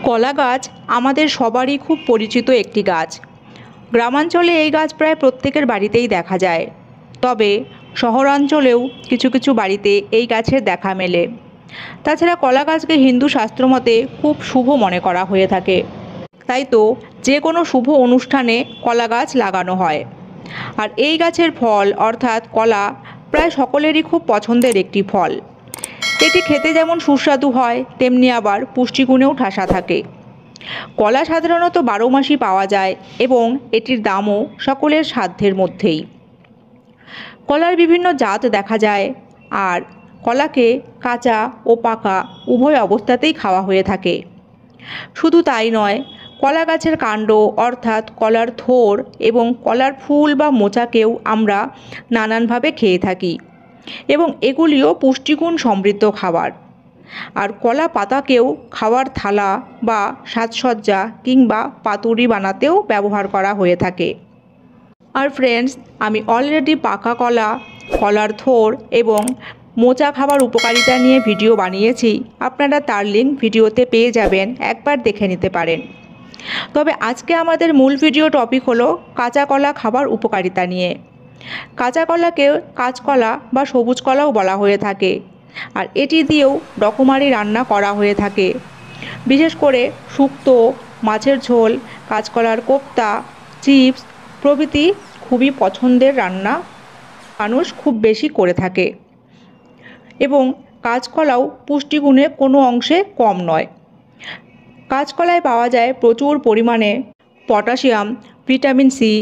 কলা গাছ আমাদের সবারই খুব পরিচিত একটি গাছ। গ্রামাঞ্চলে এই গাছ প্রায় প্রত্যেকের বাড়িতেই দেখা যায়, তবে শহরাঞ্চলেও কিছু কিছু বাড়িতে এই গাছের দেখা মেলে। তাছাড়া কলা গাছকে হিন্দু শাস্ত্রমতে খুব শুভ মনে করা হয়ে থাকে, তাই তো যে কোনো শুভ অনুষ্ঠানে কলা গাছ লাগানো হয়। আর এই গাছের ফল অর্থাৎ কলা প্রায় সকলেরই খুব পছন্দের একটি ফল। এটি খেতে যেমন সুস্বাদু হয়, তেমনি আবার পুষ্টিগুণেও ঠাসা থাকে। কলা সাধারণত 12 মাসই পাওয়া যায় এবং এটির দামও সকলের সাধ্যের মধ্যেই। কলার বিভিন্ন জাত দেখা যায়, আর কলাকে কাঁচা ও পাকা উভয় অবস্থাতেই খাওয়া হয়ে থাকে। শুধু তাই নয়, কলা গাছের কাণ্ড অর্থাৎ কলার থোর এবং কলার ফুল বা মোচাকেও আমরা নানানভাবে খেয়ে থাকি এবং এগুলিও পুষ্টিগুণ সমৃদ্ধ খাবার। আর কলা পাতাকেও খাওয়ার থালা বা সাজসজ্জা কিংবা পাতুরি বানাতেও ব্যবহার করা হয়ে থাকে। আর ফ্রেন্ডস, আমি অলরেডি পাকা কলা, কলার থোর এবং মোচা খাবার উপকারিতা নিয়ে ভিডিও বানিয়েছি। আপনারা তার লিঙ্ক ভিডিওতে পেয়ে যাবেন, একবার দেখে নিতে পারেন। তবে আজকে আমাদের মূল ভিডিও টপিক হলো কাঁচা কলা খাবার উপকারিতা নিয়ে। কাঁচা কলাকে কাঁচকলা বা সবুজ কলাও বলা হয়ে থাকে, আর এটি দিয়েও রকমারি রান্না করা হয়ে থাকে। বিশেষ করে শুক্তো, মাছের ঝোল, কাঁচকলার কোপ্তা, চিপস প্রভৃতি খুবই পছন্দের রান্না মানুষ খুব বেশি করে থাকে এবং কাঁচকলাও পুষ্টিগুণে কোনো অংশে কম নয়। কাঁচকলায় পাওয়া যায় প্রচুর পরিমাণে potassium, vitamin C,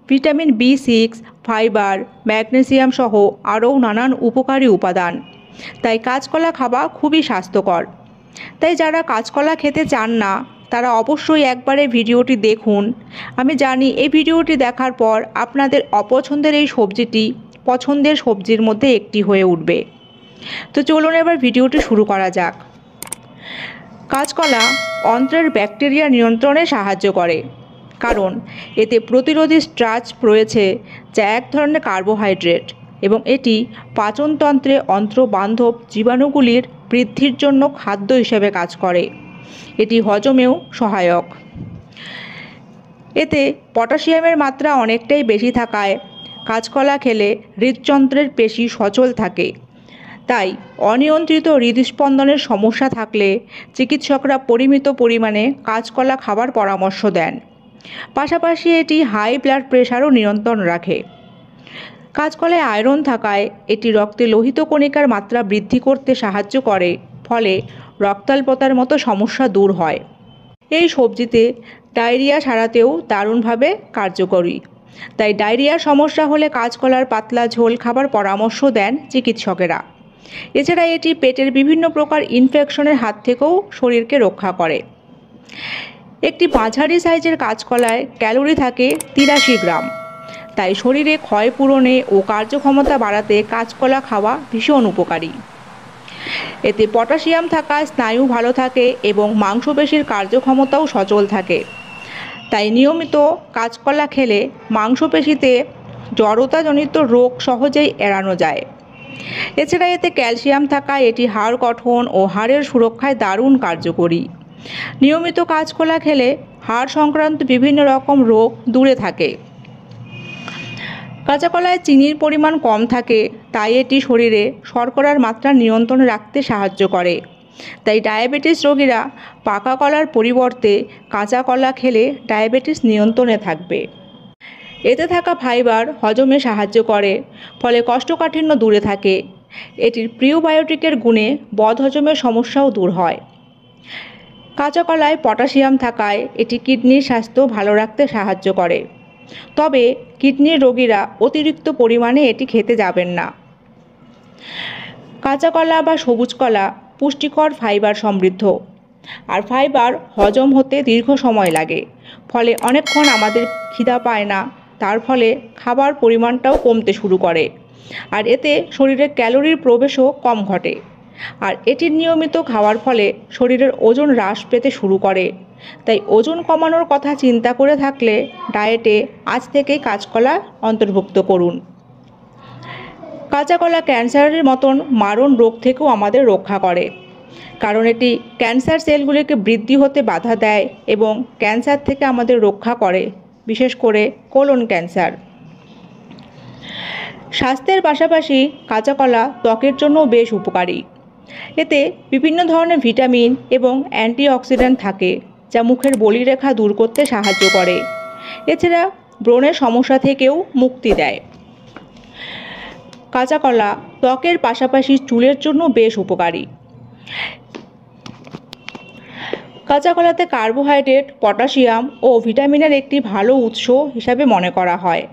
vitamin B6, fibre, magnesium সহ আরও নানান উপকারী উপাদান। তাই কাঁচকলা খাওয়া খুবই স্বাস্থ্যকর। তাই যারা কাঁচকলা খেতে চান না, তারা অবশ্যই একবারে ভিডিওটি দেখুন। আমি জানি এই ভিডিওটি দেখার পর আপনাদের অপছন্দের এই সবজিটি পছন্দের সবজির মধ্যে একটি হয়ে উঠবে। তো চলুন এবার ভিডিওটি শুরু করা যাক। কাঁচকলা অন্ত্রের ব্যাকটেরিয়া নিয়ন্ত্রণে সাহায্য করে, কারণ এতে প্রতিরোধী স্টার্চ রয়েছে, যা এক ধরনের কার্বোহাইড্রেট, এবং এটি পাচনতন্ত্রে অন্ত্রবান্ধব জীবাণুগুলির বৃদ্ধির জন্য খাদ্য হিসেবে কাজ করে। এটি হজমেও সহায়ক। এতে পটাশিয়ামের মাত্রা অনেকটাই বেশি থাকায় কাঁচকলা খেলে হৃদযন্ত্রের পেশি সচল থাকে। তাই অনিয়ন্ত্রিত হৃদস্পন্দনের সমস্যা থাকলে চিকিৎসকরা পরিমিত পরিমাণে কাঁচকলা খাবার পরামর্শ দেন। পাশাপাশি এটি হাই ব্লাড প্রেশারও নিয়ন্ত্রণ রাখে। কাঁচকলায় আয়রন থাকায় এটি রক্তে লোহিত কণিকার মাত্রা বৃদ্ধি করতে সাহায্য করে, ফলে রক্তাল্পতার মতো সমস্যা দূর হয়। এই সবজিতে ডায়রিয়া সারাতেও দারুণভাবে কার্যকরী। তাই ডায়রিয়ার সমস্যা হলে কাঁচকলার পাতলা ঝোল খাবার পরামর্শ দেন চিকিৎসকেরা। এছাড়া এটি পেটের বিভিন্ন প্রকার ইনফেকশনের হাত থেকেও শরীরকে রক্ষা করে। একটি মাঝারি সাইজের কাঁচকলায় ক্যালোরি থাকে 83 গ্রাম। তাই শরীরে ক্ষয় পূরণে ও কার্যক্ষমতা বাড়াতে কাঁচকলা খাওয়া ভীষণ উপকারী। এতে পটাশিয়াম থাকায় স্নায়ু ভালো থাকে এবং মাংসপেশির কার্যক্ষমতাও সচল থাকে। তাই নিয়মিত কাঁচকলা খেলে মাংসপেশিতে জড়তাজনিত রোগ সহজেই এড়ানো যায়। এছাড়া এতে ক্যালসিয়াম থাকায় এটি হাড় গঠন ও হাড়ের সুরক্ষায় দারুণ কার্যকরী। নিয়মিত কাঁচকলা খেলে হাড় সংক্রান্ত বিভিন্ন রকম রোগ দূরে থাকে। কাঁচাকলায় চিনির পরিমাণ কম থাকে, তাই এটি শরীরে শর্করার মাত্রা নিয়ন্ত্রণে রাখতে সাহায্য করে। তাই ডায়াবেটিস রোগীরা পাকা কলার পরিবর্তে কাঁচা কলা খেলে ডায়াবেটিস নিয়ন্ত্রণে থাকবে। এতে থাকা ফাইবার হজমে সাহায্য করে, ফলে কোষ্ঠকাঠিন্য দূরে থাকে। এটির প্রিওবায়োটিকের গুণে বদহজমের সমস্যাও দূর হয়। কাঁচা কলায় পটাশিয়াম থাকায় এটি কিডনির স্বাস্থ্য ভালো রাখতে সাহায্য করে। তবে কিডনির রোগীরা অতিরিক্ত পরিমাণে এটি খেতে যাবেন না। কাঁচা কলা বা সবুজ কলা পুষ্টিকর ফাইবার সমৃদ্ধ, আর ফাইবার হজম হতে দীর্ঘ সময় লাগে, ফলে অনেকক্ষণ আমাদের খিদা পায় না। তার ফলে খাবার পরিমাণটাও কমতে শুরু করে, আর এতে শরীরে ক্যালোরির প্রবেশও কম ঘটে। আর এটির নিয়মিত খাওয়ার ফলে শরীরের ওজন হ্রাস পেতে শুরু করে। তাই ওজন কমানোর কথা চিন্তা করে থাকলে ডায়েটে আজ থেকেই কাঁচকলা অন্তর্ভুক্ত করুন। কাঁচা কলা ক্যান্সারের মতন মারণ রোগ থেকেও আমাদের রক্ষা করে। কারণ এটি ক্যান্সার সেলগুলিকে বৃদ্ধি হতে বাধা দেয় এবং ক্যান্সার থেকে আমাদের রক্ষা করে, বিশেষ করে কোলন ক্যান্সার। স্বাস্থ্যের পাশাপাশি কাঁচা কলা ত্বকের জন্যও বেশ উপকারী। এতে বিভিন্ন ধরনের ভিটামিন এবং অ্যান্টিঅক্সিডেন্ট থাকে, যা মুখের বলিরেখা দূর করতে সাহায্য করে। এছাড়া ব্রণের সমস্যা থেকেও মুক্তি দেয়। কাঁচা কলা ত্বকের পাশাপাশি চুলের জন্য বেশ উপকারী। কাঁচা কলাতে কার্বোহাইড্রেট, পটাশিয়াম ও ভিটামিনের একটি ভালো উৎস হিসাবে মনে করা হয়,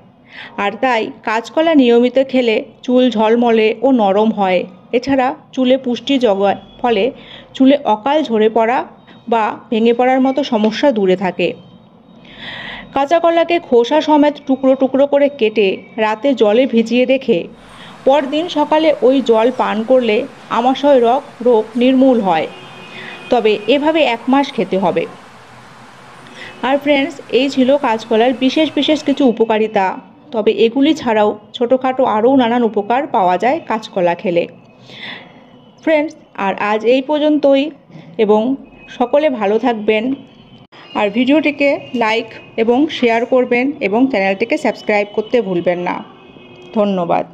আর তাই কাঁচকলা নিয়মিত খেলে চুল ঝলমলে ও নরম হয়। এছাড়া চুলে পুষ্টি যোগায়, ফলে চুলে অকাল ঝরে পড়া বা ভেঙে পড়ার মতো সমস্যা দূরে থাকে। কাঁচা কলাকে খোসা সমেত টুকরো টুকরো করে কেটে রাতে জলে ভিজিয়ে রেখে পরদিন সকালে ওই জল পান করলে আমাশয় রোগ নির্মূল হয়। তবে এভাবে 1 মাস খেতে হবে। আর ফ্রেন্ডস, এই ছিল কাঁচকলার বিশেষ কিছু উপকারিতা। তবে এগুলি ছাড়াও ছোটোখাটো আরও নানান উপকার পাওয়া যায় কাঁচকলা খেলে। ফ্রেন্ডস, আর আজ এই পর্যন্তই, এবং সকলে ভালো থাকবেন। আর ভিডিওটিকে লাইক এবং শেয়ার করবেন এবং চ্যানেলটিকে সাবস্ক্রাইব করতে ভুলবেন না। ধন্যবাদ।